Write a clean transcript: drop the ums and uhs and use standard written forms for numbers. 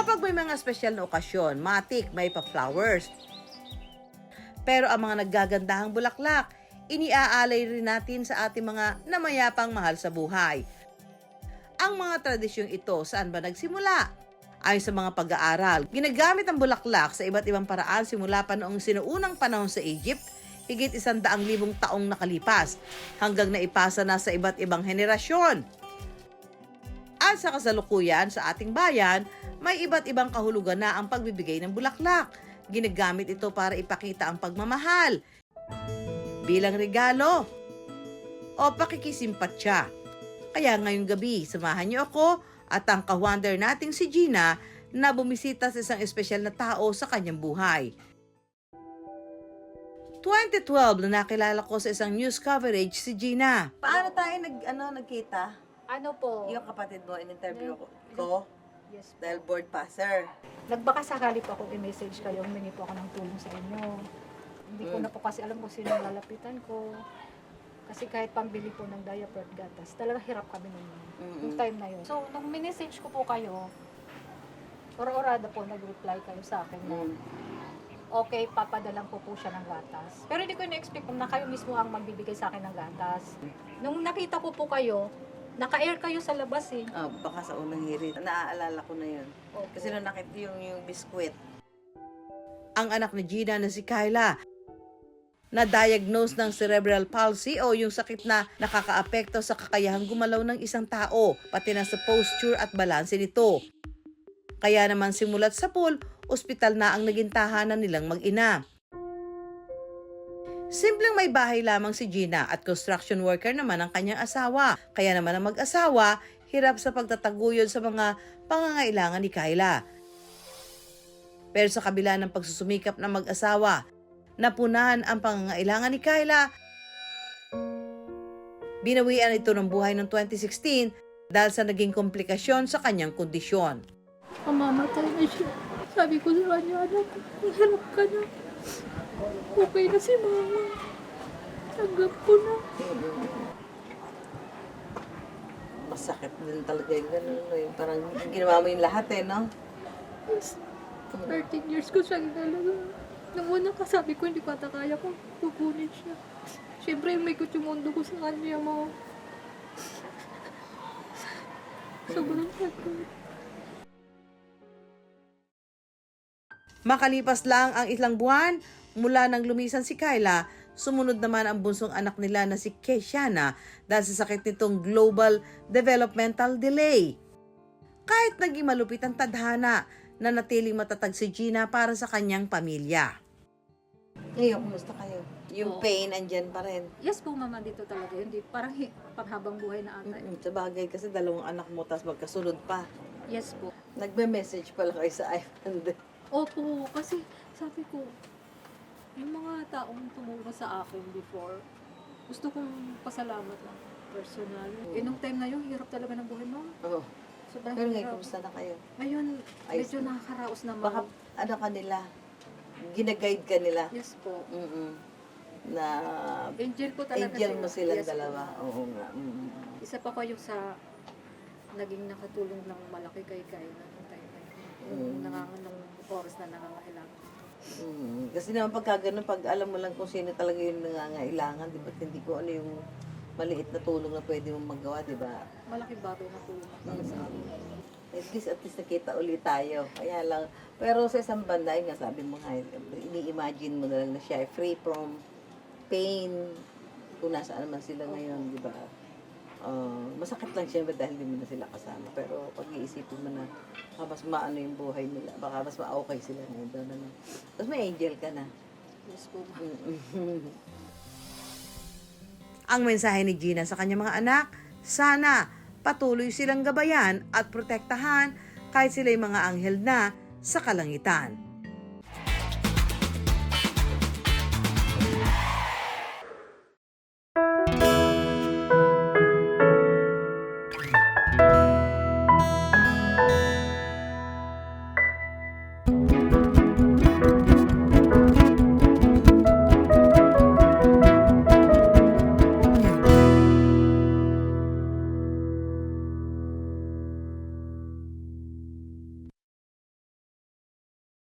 Kapag may mga espesyal na okasyon, matik may pa-flowers. Pero ang mga naggagandahang bulaklak, iniaalay rin natin sa ating mga namayapang mahal sa buhay. Ang mga tradisyong ito, saan ba nagsimula? Ayon sa mga pag-aaral, ginagamit ang bulaklak sa iba't ibang paraan simula pa noong sinuunang panahon sa Egypt, higit 100,000 taong nakalipas, hanggang naipasa na sa iba't ibang henerasyon. At sa kasalukuyan sa ating bayan, may iba't ibang kahulugan na ang pagbibigay ng bulaklak. Ginagamit ito para ipakita ang pagmamahal, bilang regalo, o pakikisimpatya. Kaya ngayong gabi, samahan niyo ako at ang ka-wonder nating si Gina na bumisita sa isang espesyal na tao sa kanyang buhay. 2012 na nakilala ko sa isang news coverage si Gina. Paano tayo nagkita? Ano po? Yung kapatid mo, in-interview ko Yes po. dahil board passer. Nagbaka sakali po akong i-message kayo, humingi po ako ng tulong sa inyo. Hindi ko na po kasi alam kung sino ang lalapitan ko. Kasi kahit pambili po ng diaper at gatas, talaga hirap kami nung time na yun. So, nung minessage ko po kayo, ora-orada po nag-reply kayo sa akin na okay, papadalang ko po siya ng gatas. Pero hindi ko na-expect na kayo mismo ang magbibigay sa akin ng gatas. Nung nakita ko po kayo, naka-air kayo sa labas eh. Oh, baka sa unang hirit. Naaalala ko na yun. Okay. Kasi nung nakita yung biskwit. Ang anak ni Gina na si Kyla, na-diagnose ng cerebral palsy o yung sakit na nakakaapekto sa kakayahang gumalaw ng isang tao, pati na sa posture at balanse nito. Kaya naman simulat sa pool, ospital na ang naging tahanan nilang mag-ina. Simpleng may bahay lamang si Gina at construction worker naman ang kanyang asawa. Kaya naman ang mag-asawa, hirap sa pagtataguyod sa mga pangangailangan ni Kyla. Pero sa kabila ng pagsusumikap ng mag-asawa, napunahan ang pangangailangan ni Kyla. Binawian ito ng buhay noong 2016 dahil sa naging komplikasyon sa kanyang kondisyon. Mamamatay na siya. Sabi ko sa kanya, anak, harap ka na. Okay na si mama. Tanggap ko na. Masakit din talaga yung ganun. No? Yung parang ginawa mo yung lahat no? Yes. 13 years ko siya ginalaga. Nung una kasabi ko, hindi ko ata kaya kung kukunin siya. Siyempre, may yung mundo ko sa kanya, mga sobrang sakit. Makalipas lang ang ilang buwan mula nang lumisan si Kyla, sumunod naman ang bunsong anak nila na si Keishana dahil sa sakit nitong global developmental delay. Kahit naging malupit ang tadhana, nanatiling matatag si Gina para sa kanyang pamilya. Ngayon, kumusta kayo? Yung pain andyan pa rin. Yes po, mama, dito talaga. Hindi, parang panghabang buhay na ata. Sa bagay kasi dalawang anak mo tapos magkasunod pa. Yes po. Nagme-message pala kayo sa iPhone. Opo, kasi sabi ko, yung mga taong tumulong sa akin before, gusto kong pasalamat lang, personal. Nung time na yun, hirap talaga ng buhay mo. Oo. Sobrang Pero ngayon, hirap. kumusta na kayo? Ngayon, Ayos medyo na. nakakaraos naman. Baka ano ka nila, ginaguide ka nila. Yes po. Na Angel po talaga angel mo silang Yes po. dalawa. Oo nga. Isa pa kayo sa naging nakatulong ng malaki kay Kay na nung time na yun. Nung oras na nangangailangan. Kasi naman pagka ganun, pag alam mo lang kung sino talaga yung nangangailangan, di ba? Hindi ko ano yung maliit na tulong na pwede mong magawa, di ba? Malaking bagay na tulong para sa akin. At least nakita ulit tayo. Kaya lang, pero sa isang banda, yun nga sabi mo nga, ini-imagine mo na lang na siya ay free from pain kung nasaan man sila ngayon, di ba? Masakit lang siyempre dahil hindi mo na sila kasama. Pero pag-iisipin mo na mas maano yung buhay nila, baka mas ma-okay sila ngayon doon. Ano. Tapos may angel ka na. Yes po. Ang mensahe ni Gina sa kanyang mga anak, sana patuloy silang gabayan at protektahan kahit sila yung mga anghel na sa kalangitan.